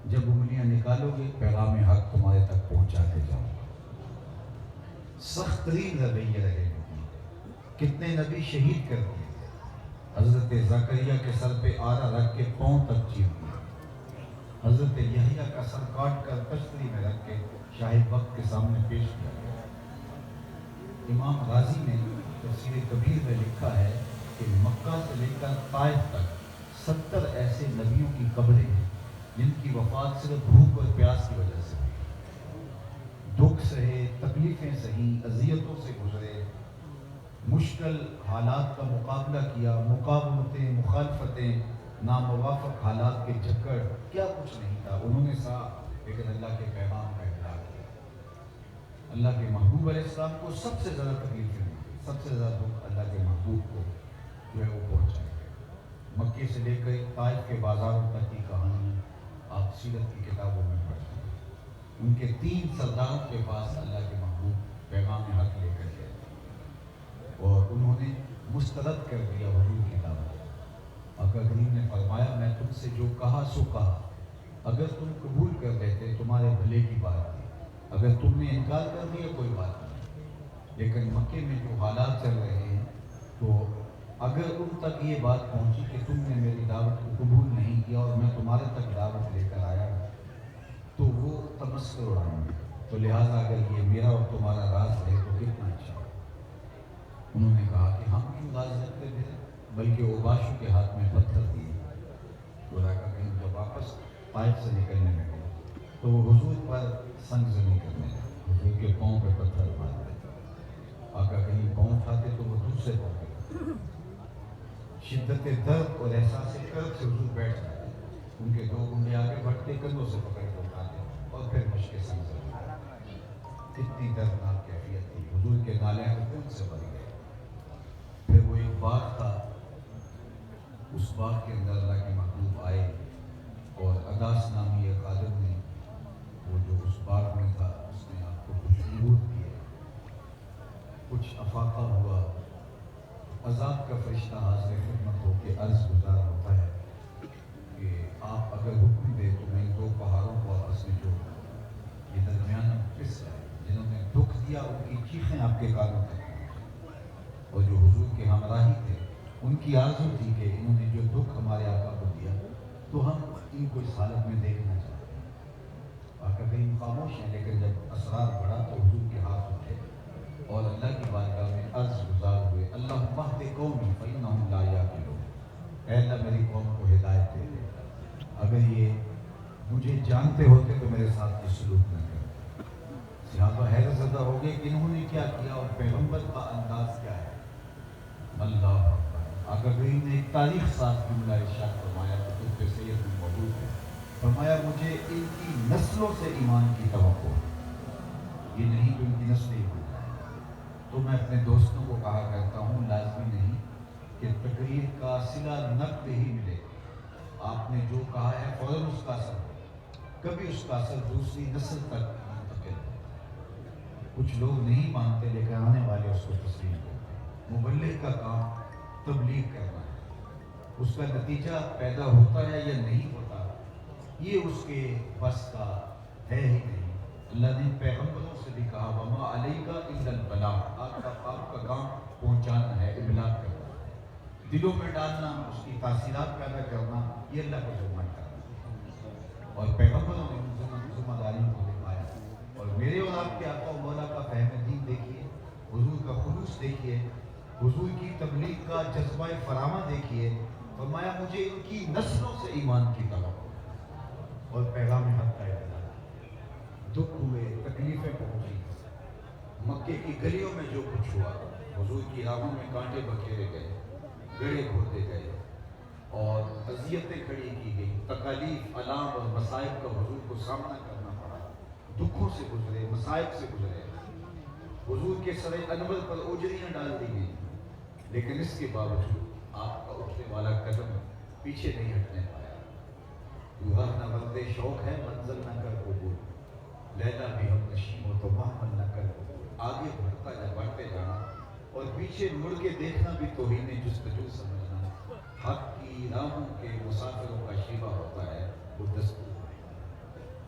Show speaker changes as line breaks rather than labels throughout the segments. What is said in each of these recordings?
جب انگلیاں نکالوگے پیغام حق تمہارے تک پہنچاتے جاؤ گا۔ سخت ترین رویہ رہے نبی، کتنے نبی شہید کر دیے گئے، حضرت زکریا کے سر پہ آرا رکھ کے پاؤں تک چیر دیا، حضرت یحییٰ کا سر کاٹ کر تشتری میں رکھ کے شاہ وقت کے سامنے پیش کیا گیا۔ امام غازی نے تفسیر کبیر میں لکھا ہے کہ مکہ سے لے کر طائف تک 70 ایسے نبیوں کی قبریں ہیں جن کی وفات صرف بھوک اور پیاس کی وجہ سے ہوئی، دکھ سہے، تکلیفیں سہی، اذیتوں سے گزرے، مشکل حالات کا مقابلہ کیا، مقاومتیں، مخالفتیں، ناموافق حالات کے جھکڑ، کیا کچھ نہیں تھا، انہوں نے سہا لیکن اللہ کے پیغام کا اقرار کیا۔ اللہ کے محبوب علیہ السلام کو سب سے زیادہ تکلیفیں ہوئی، سب سے زیادہ دکھ اللہ کے محبوب کو جو ہے وہ پہنچائے گئے۔ مکے سے لے کر طائف کے بازاروں تک کی کہانی آپ سیرت کی کتابوں میں پڑھتے ہیں۔ ان کے 3 سرداروں کے پاس اللہ کے محبوب پیغام حق لے کر گئے اور انہوں نے مسترد کر دیا حضور کی دعوت۔ آقا کریم نے فرمایا میں تم سے جو کہا سو کہا، اگر تم قبول کر لیتے تمہارے بھلے کی بات تھی، اگر تم نے انکار کر دیا کوئی بات نہیں، لیکن مکے میں جو حالات چل رہے ہیں تو اگر ان تک یہ بات پہنچی کہ تم نے میری دعوت کو قبول نہیں کیا اور میں تمہارے تک دعوت لے کر آیا ہوں تو وہ تمسخر اڑائیں گے، تو لہٰذا اگر یہ میرا اور تمہارا راز ہے تو کتنا اچھا ہے۔ انہوں نے کہا کہ ہم کیوں راز رکھتے تھے، بلکہ اوباشوں کے ہاتھ میں پتھر دیے۔ خدا کا کہیں جب واپس طائف سے نکلنے لگے تو وہ حضور پر سنگ زنی کرنے لگے، حضور کے پاؤں پہ پتھر مارتے، آقا کہیں پاؤں اٹھاتے تو وہ دوسرے پاؤں پہ، شدت درد اور احساس کرب سے حضور بیٹھ جاتے، ان کے 2 گنڈے آگے بڑھتے، کندھوں سے پکڑ کے اٹھاتے اور پھر مشق سنگ زنی۔ کتنی دردناک کیفیت تھی، حضور کے نالین خون سے بھر گئے۔ پھر وہ ایک باغ تھا، اس باغ کے اندر اللہ کے محبوب آئے اور اداس نامی ایک خادم نے وہ جو اس باغ میں تھا اس نے آپ کو کچھ عبور کیے، کچھ افاقہ ہوا، عذاب کا فرشتہ حاضر خدمت ہو کے عرض گزار ہوتا ہے کہ آپ اگر حکم دے تو میں 2 پہاڑوں کو آپس میں جوڑ دوں۔ یہ درمیان کس ہے جنہوں نے دکھ دیا ان کی چیخیں آپ کے کانوں تک پہنچی، اور جو حضور کے ہمراہی تھے ان کی آرزو تھی کہ انہوں نے جو دکھ ہمارے آقا کو دیا تو ہم ان کو اس حالت میں دیکھنا چاہتے ہیں۔ آقا کریم خاموش ہیں، لیکن جب اسرار بڑھا تو حضور کے ہاتھ اٹھے اور اللہ کی بارگاہ میں عرض گزار ہوئے، اللہم اہد قومی فإنہم لا یعقلون، اے اللہ میری قوم کو ہدایت دے دے، اگر یہ مجھے جانتے ہوتے تو میرے ساتھ یہ سلوک نہ کرتے۔ صحابہ حیرت زدہ ہو گئے کہ انہوں نے کیا کیا اور پیغمبر کا انداز کیا ہے۔ اللہ اکبر، آقا کریم نے ایک تاریخ ساز جملہ ارشاد فرمایا تو خود پہ سید الموجود ہے، فرمایا مجھے ان کی نسلوں سے ایمان کی توقع ہے، یہ نہیں کہ ان کی نسلیں ہوں۔ تو میں اپنے دوستوں کو کہا کرتا ہوں لازمی نہیں کہ تقریر کا صلہ نقد ہی ملے، آپ نے جو کہا ہے فوراً اس کا اثر ہو، کبھی اس کا اثر دوسری نسل تک منتقل ہو۔ کچھ لوگ نہیں مانتے لیکن آنے والے اس کو تسلیم کرتے ہیں۔ مبلغ کا کام تبلیغ کرنا ہے، اس کا نتیجہ پیدا ہوتا ہے یا نہیں ہوتا یہ اس کے بس کا ہے ہی نہیں۔ اللہ نے پیغمبروں سے بھی کہا وما علیک الا البلاغ، آپ کا کام پہنچانا ہے، ابلاغ کرنا ہے، دلوں میں ڈالنا، اس کی تاثیرات پیدا کرنا، یہ اللہ کو ذمہ کرنا، اور پیغمبروں نے ان ذمہ داریوں کو نبھایا۔ اور میرے اور آپ کے آقا و مولا کا فہم دین دیکھیے، حضور کا خلوص دیکھیے، حضور کی تبلیغ کا جذبہ فراواں دیکھیے، فرمایا مجھے ان کی نسلوں سے ایمان کی توقع اور پیغام حق کا اعلان۔ دکھ ہوئے، تکلیفیں پہنچی، مکے کی گلیوں میں جو کچھ ہوا، حضور کی راہوں میں کانٹے بکھیرے گئے، گڑھے کھودے گئے اور اذیتیں کھڑی کی گئی، تکالیف، آلام اور مصائب کا حضور کو سامنا کرنا پڑا، دکھوں سے گزرے، مصائب سے گزرے، حضور کے سر انور پر اوجریاں ڈال دی گئی، لیکن اس کے باوجود آپ کا اٹھنے والا قدم پیچھے نہیں ہٹنے پایا۔ تو راہ نہ بندے شوق ہے منزل نہ کر قبول، لیلا بھی ہم نشیم ہو تو محمل نہ کر قبول، آگے بڑھتے جانا اور پیچھے مڑ کے دیکھنا بھی توہین جستجو سمجھنا، حق کی راہوں کے مسافروں کا شیوا ہوتا ہے، وہ دستور ہے۔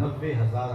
90,000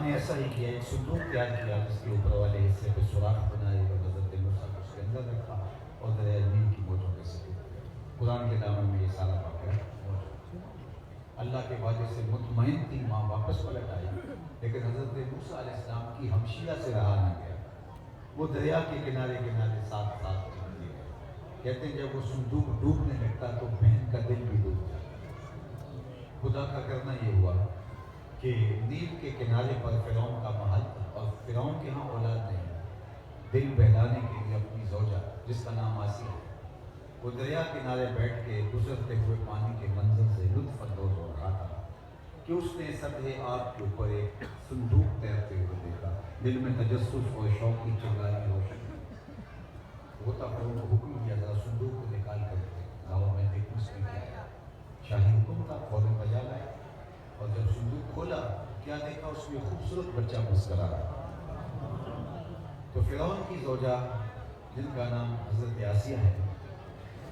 نے ایسا ہی کیا، ایک صندوق تیار کیا جس کے اوپر والے حصے پہ سوراخ بنائے اور حضرت موسیٰ کو اس کے اندر رکھا اور دریائے نیل کی موجوں کے ساتھ قرآن کے دامن میں یہ سارا واقعہ موجود۔ اللہ کے وعدے سے مطمئن تھی ماں، واپس پلٹ آئی، لیکن حضرت موسیٰ علیہ السلام کی ہمشیرہ سے رہا نہ گیا۔ وہ دریا کے کنارے کنارے ساتھ ساتھ چلتی گئی۔ کہتے ہیں جب وہ صندوق ڈوبنے لگتا تو بہن کا دل بھی ڈوب جاتا۔ خدا کا کرنا یہ ہوا کہ نیل کے کنارے پر فرعون کا محل تھا اور فرعون کے ہاں اولاد نہیں، دل بہلانے کے لیے اپنی زوجہ جس کا نام آسیہ ہے، وہ دریا کنارے بیٹھ کے گزرتے ہوئے پانی کے منظر سے لطف اندوز ہو رہا تھا کہ اس نے سطح آگ کے اوپر ایک صندوق تیرتے ہوئے دیکھا۔ دل میں تجسس اور شوق کی چنگاری روشن وہ تھا، فرعون کو حکم دیا ذرا صندوق کو نکال کر دے، لاؤ میں دیکھوں اس میں کیا ہے۔ شاہی حکم تھا، فوراً بجا لائے اور جب صندوق کھولا کیا دیکھا، اس میں خوبصورت بچہ مسکرا رہا۔ تو فرعون کی زوجہ جن کا نام حضرت آسیہ ہے،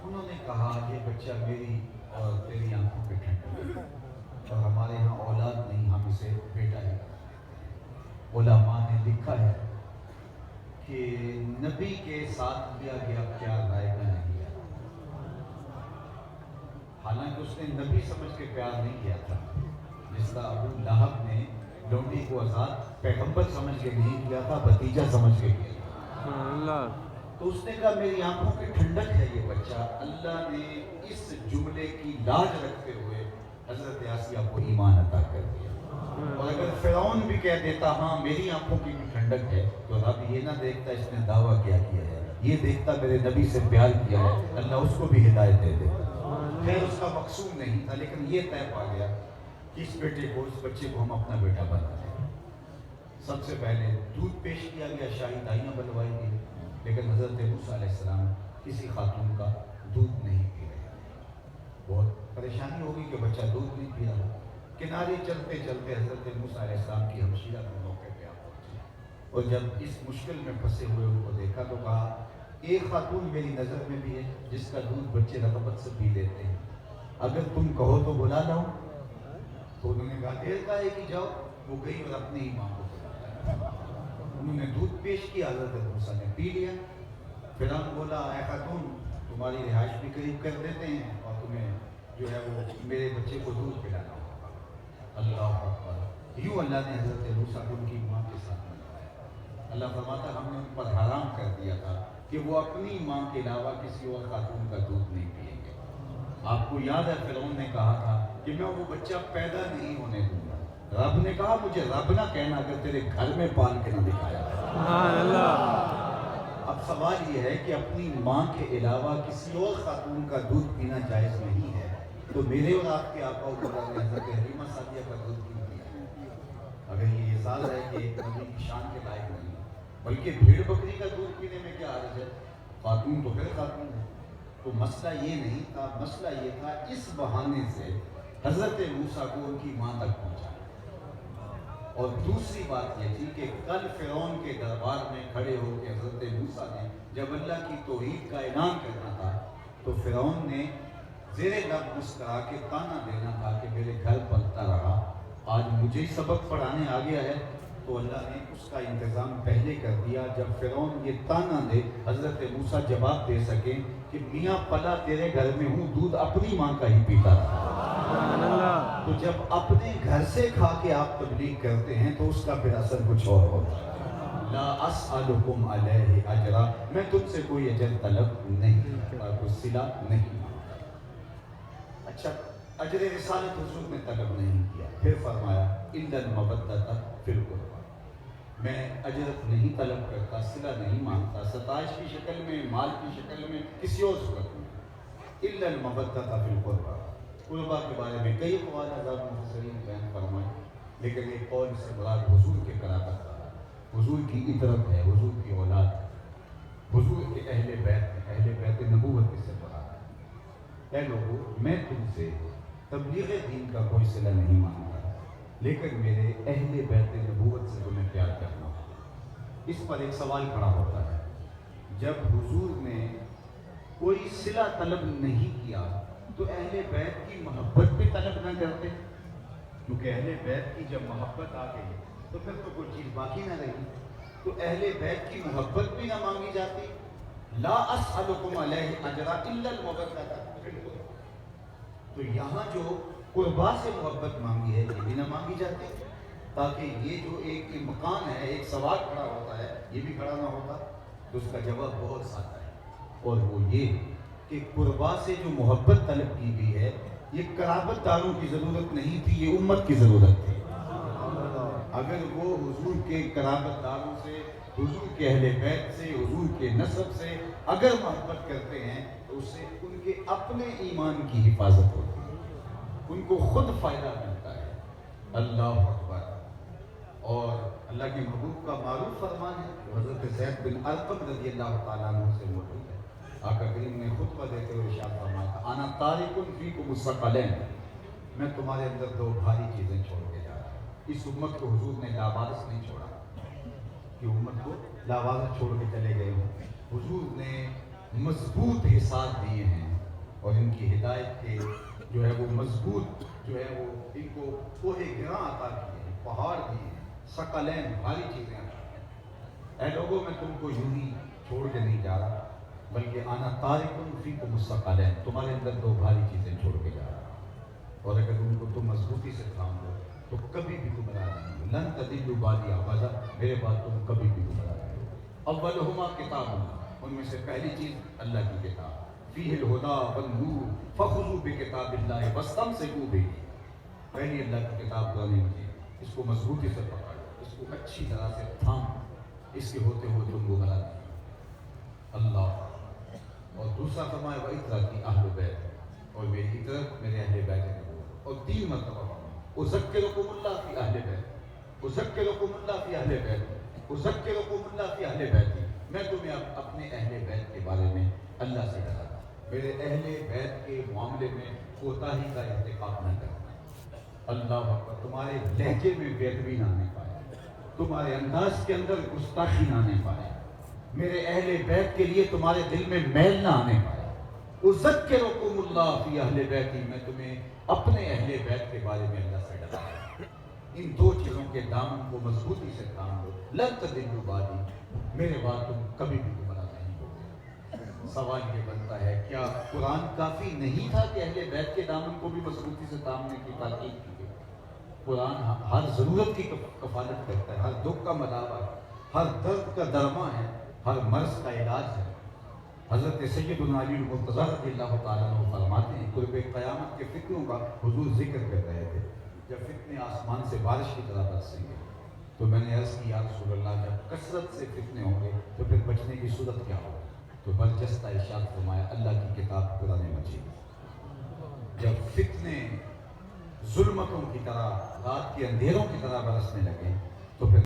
انہوں نے کہا یہ بچہ میری اور تیری آنکھوں پہ ٹھنڈک ہے اور ہمارے ہاں اولاد نہیں، ہم اسے بیٹا ہی۔ علماء نے لکھا ہے کہ نبی کے ساتھ کیا گیا پیار رائے کا نہیں ہے، حالانکہ اس نے نبی سمجھ کے پیار نہیں کیا تھا، جس کا ابو لہب نے لونڈی کو آزاد پیغمبر سمجھ کے نہیں کیا تھا، بھتیجا سمجھ کے کیا تھا۔ تو اس نے کہا میری آنکھوں کی ٹھنڈک ہے یہ بچہ۔ اللہ نے اس جملے کی لاج رکھتے ہوئے حضرت آسیہ کو ایمان عطا کر دیا۔ اور اگر فرعون بھی کہہ دیتا ہاں میری آنکھوں کی بھی ٹھنڈک ہے، تو رب یہ نہ دیکھتا اس نے دعویٰ کیا ہے، یہ دیکھتا میرے نبی سے پیار کیا ہے، اللہ اس کو بھی ہدایت دے دیتا۔ خیر اس کا مقصود نہیں تھا، لیکن یہ طے پا گیا کہ اس بیٹے کو، اس بچے کو ہم اپنا بیٹا بنا دیں۔ سب سے پہلے دودھ پیش کیا گیا، شاہی دائیاں بنوائی گئی، لیکن حضرت موسیٰ علیہ السلام کسی خاتون کا دودھ نہیں پی رہے۔ بہت پریشانی ہوگی کہ بچہ دودھ نہیں پی رہا۔ کنارے چلتے چلتے حضرت موسیٰ علیہ السلام کی ہمشیرہ کے موقع پہ آپ پہنچے اور جب اس مشکل میں پھنسے ہوئے ان کو دیکھا تو کہا ایک خاتون میری نظر میں بھی ہے جس کا دودھ بچے رغبت سے پی لیتے ہیں، اگر تم کہو تو بلا لاؤ۔ تو انہوں نے کہا دیر کا ہے کہ جاؤ۔ وہ گئی اور اپنے ہی ماں کو بلایا، انہوں نے دودھ پیش کیا، حضرت موسیٰ نے پی لیا۔ فرعون بولا اے خاتون تمہاری رہائش بھی قریب کر دیتے ہیں اور تمہیں جو ہے وہ میرے بچے کو دودھ پلانا ہوگا۔ اللہ اکبر۔ یوں اللہ نے حضرت موسیٰ کو ان کی ماں کے ساتھ ملوایا۔ اللہ فرماتا ہم نے ان پر حرام کر دیا تھا کہ وہ اپنی ماں کے علاوہ کسی اور خاتون کا دودھ نہیں پیئیں گے۔ آپ کو یاد ہے فرعون نے کہا تھا کہ میں وہ بچہ پیدا نہیں ہونے دوں گا۔ رب نے کہا مجھے رب نہ کہنا اگر تیرے گھر میں پال کے نہ دکھایا۔ اب سوال یہ ہے کہ اپنی ماں کے علاوہ کسی اور خاتون کا دودھ پینا جائز نہیں ہے، تو میرے اور آپ کے آقا و مولا نے حضرت حلیمہ سعدیہ کا دودھ کیوں پیا؟ اگر یہ احساس ہے کہ ایک نبی کی شان کے لائق نہیں، بلکہ بھیڑ بکری کا دودھ پینے میں کیا حرج ہے؟ خاتون تو پھر خاتون ہے۔ تو مسئلہ یہ نہیں تھا، مسئلہ یہ تھا اس بہانے سے حضرت موسیٰ کو ان کی ماں تک پہنچا۔ اور دوسری بات یہ تھی کہ کل فرعون کے دربار میں کھڑے ہو کے حضرت موسیٰ نے جب اللہ کی توحید کا اعلان کرنا تھا تو فرعون نے زیر لب مسکرا کے تانا دینا تھا کہ میرے گھر پلتا رہا، آج مجھے سبق پڑھانے آ گیا ہے۔ تو اللہ نے اس کا انتظام پہلے کر دیا، جب فرعون یہ تانا دے حضرت موسیٰ جواب دے سکیں کہ میاں پلا تیرے گھر میں ہوں، دودھ اپنی ماں کا ہی پیتا تھا۔ تو جب اپنے گھر سے کھا کے آپ تبلیغ کرتے ہیں تو اس کا پھر اثر کچھ اور ہوتا ہے۔ لا اسألکم علیہ اجرا، میں تم سے کوئی اجر طلب نہیں اور کوئی صلہ نہیں مانگتا۔ اچھا اجر رسالت حضور نے طلب نہیں کیا، پھر فرمایا الا المودۃ فی القربى، میں اجرت نہیں طلب کرتا، صلہ نہیں مانگتا، ستائش کی شکل میں، مال کی شکل میں، کسی اور صورت میں، الا المودۃ فی القربى۔ قربا کے بارے میں کئی قوال حضرات مفسرین بیان فرمائے، لیکن ایک قول سے مراد حضور کے قرابت کا، حضور کی اطرت ہے، حضور کی اولاد ہے، حضور کے اہل بیت ہے، اہل بیت نبوت سے مراد ہے۔ اے لوگو میں تم سے تبلیغ دین کا کوئی صلہ نہیں مانگتا، لیکن میرے اہل بیت نبوت سے تمہیں پیار کرنا ہوگا۔ اس پر ایک سوال کھڑا ہوتا ہے، جب حضور نے کوئی صلہ طلب نہیں کیا تو اہل بیت کی محبت بھی طلب نہ کرتے؟ کیونکہ اہل بیت کی جب محبت آ گئی تو پھر تو کوئی چیز باقی نہ رہی. تو اہل بیت کی محبت بھی نہ مانگی جاتی. لا اسألکم علیہ اجرا الا المودۃ. تو یہاں جو قربا سے محبت مانگی ہے یہ بھی نہ مانگی جاتی، تاکہ یہ جو ایک مکان ہے، ایک سوال کھڑا ہوتا ہے، یہ بھی کھڑا نہ ہوتا. تو اس کا جواب بہت سادہ ہے، اور وہ یہ کہ قربا سے جو محبت طلب کی گئی ہے یہ قرابت داروں کی ضرورت نہیں تھی، یہ امت کی ضرورت تھی. اگر وہ حضور کے قرابت داروں سے، حضور کے اہل بیت سے، حضور کے نسب سے اگر محبت کرتے ہیں تو اس سے ان کے اپنے ایمان کی حفاظت ہوتی ہے، ان کو خود فائدہ ملتا ہے. اللہ اکبر. اور اللہ کے محبوب کا معروف فرمان ہے جو حضرت زید بن ارقم رضی اللہ تعالیٰ عنہ سے موجود ہے. آقا کریم نے خطبہ دیتے ہوئے ارشاد فرمایا تھا انا تارک فیکم الثقلین، میں تمہارے اندر دو بھاری چیزیں چھوڑ کے جا رہا ہوں. اس امت کو حضور نے لاوارث نہیں چھوڑا کہ امت کو لاوارث چھوڑ کے چلے گئے ہوں. حضور نے مضبوط حصار دیے ہیں اور ان کی ہدایت کے جو ہے وہ مضبوط جو ہے وہ ان کو کوہ گراں عطا کیے ہیں، پہاڑ دیے ہیں، ثقلین بھاری چیزیں عطا کی ہیں. اے لوگوں میں تم کو یوں ہی چھوڑ کے نہیں جا رہا، بلکہ انا تارک فیکم الثقلین، تمہارے اندر دو بھاری چیزیں چھوڑ کے جا رہا ہوں، اور اگر ان کو تم مضبوطی سے تھام لو تو کبھی بھی گمراہ نہیں ہو. لن تضلوا بعدی ابدا، میرے بعد تم کبھی بھی گمراہ نہیں ہو. اولہما کتاب اللہ، ان میں سے پہلی چیز اللہ کی کتاب، فیہ الہدی والنور فخذوا بکتاب اللہ واستمسکوا بہ. پہلی اللہ کی کتاب قرآن مجید، اس کو مضبوطی سے پکڑو، اس کو اچھی طرح سے تھام، اس کے ہوتے ہوئے تم گمراہ نہیں. اللہ. اور دوسرا فرمایا وَإِتْرَتِي أَهْلُ بَيْتِ، اور میری اطرت میرے اہل بیت ہے. اور 3 مرتبہ اذکرکم اللہ فی اہل بیت، اذکرکم اللہ فی اہل بیت، اذکرکم اللہ فی اہل بیت. میں تمہیں اپنے اہل بیت کے بارے میں اللہ سے ڈراتا ہوں، میرے اہل بیت کے معاملے میں کوتاہی کا ارتکاب نہ کرنا. اللہ اکبر. تمہارے لہجے میں بے ادبی نہ آنے پائے، تمہارے انداز کے اندر گستاخی نہ آنے پائے، میرے اہل بیت کے لیے تمہارے دل میں میل نہ آنے پائے. اذکرکم اللہ فی اہل بیتی، میں تمہیں اپنے اہل بیت کے بارے میں اللہ سے ڈراتا ہوں. ان 2 چیزوں کے دامن کو مضبوطی سے تھام لو. لن تضلوا بعدی، میرے بعد تم کبھی بھی گمراہ نہیں ہوگے. سوال یہ بنتا ہے کیا قرآن کافی نہیں تھا کہ اہل بیت کے دامن کو بھی مضبوطی سے تھامنے کی تاکید کی گئی؟ قرآن ہر ضرورت کی کفالت کرتا ہے، ہر دکھ کا مداوا ہے، ہر درد کا درما ہے، ہر مرض کا علاج ہے. حضرت سیدنا علی المرتضیٰ رضی اللہ تعالیٰ عنہ فرماتے ہیں قرب قیامت کے فتنوں کا حضور ذکر کر رہے تھے. جب فتنے آسمان سے بارش کی طرح برسیں گے تو میں نے عرض کی یا رسول اللہ جب کثرت سے فتنے ہوں گے تو پھر بچنے کی صورت کیا ہوگی؟ تو برجستہ ارشاد فرمایا اللہ کی کتاب قرآن مجید. جب فتنے ظلمتوں کی طرح، رات کے اندھیروں کی طرح برسنے لگے تو پھر